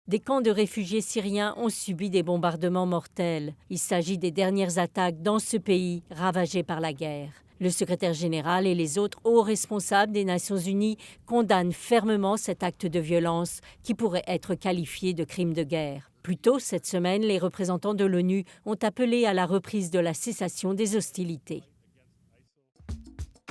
Des camps de réfugiés syriens ont subi des bombardements mortels. Il s'agit des dernières attaques dans ce pays ravagé par la guerre. Le secrétaire général et les autres hauts responsables des Nations unies condamnent fermement cet acte de violence qui pourrait être qualifié de crime de guerre. Plus tôt cette semaine, les représentants de l'ONU ont appelé à la reprise de la cessation des hostilités.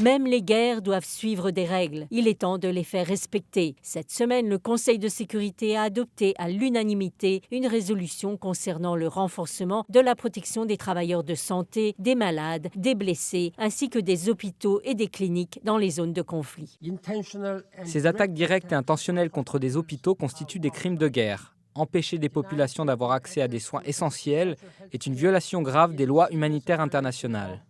Même les guerres doivent suivre des règles. Il est temps de les faire respecter. Cette semaine, le Conseil de sécurité a adopté à l'unanimité une résolution concernant le renforcement de la protection des travailleurs de santé, des malades, des blessés, ainsi que des hôpitaux et des cliniques dans les zones de conflit. Ces attaques directes et intentionnelles contre des hôpitaux constituent des crimes de guerre. Empêcher des populations d'avoir accès à des soins essentiels est une violation grave des lois humanitaires internationales.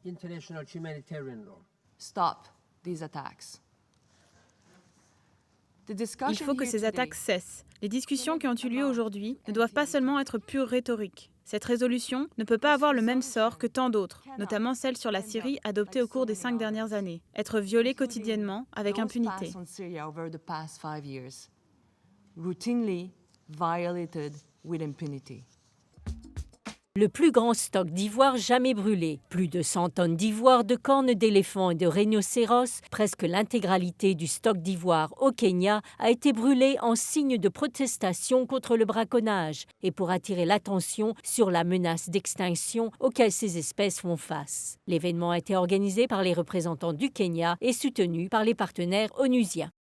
Il faut que ces attaques cessent. Les discussions qui ont eu lieu aujourd'hui ne doivent pas seulement être pure rhétorique. Cette résolution ne peut pas avoir le même sort que tant d'autres, notamment celle sur la Syrie adoptée au cours des 5 dernières années. Être violée quotidiennement avec impunité. Le plus grand stock d'ivoire jamais brûlé. Plus de 100 tonnes d'ivoire, de cornes d'éléphant et de rhinocéros, presque l'intégralité du stock d'ivoire au Kenya a été brûlé en signe de protestation contre le braconnage et pour attirer l'attention sur la menace d'extinction auquel ces espèces font face. L'événement a été organisé par les représentants du Kenya et soutenu par les partenaires onusiens.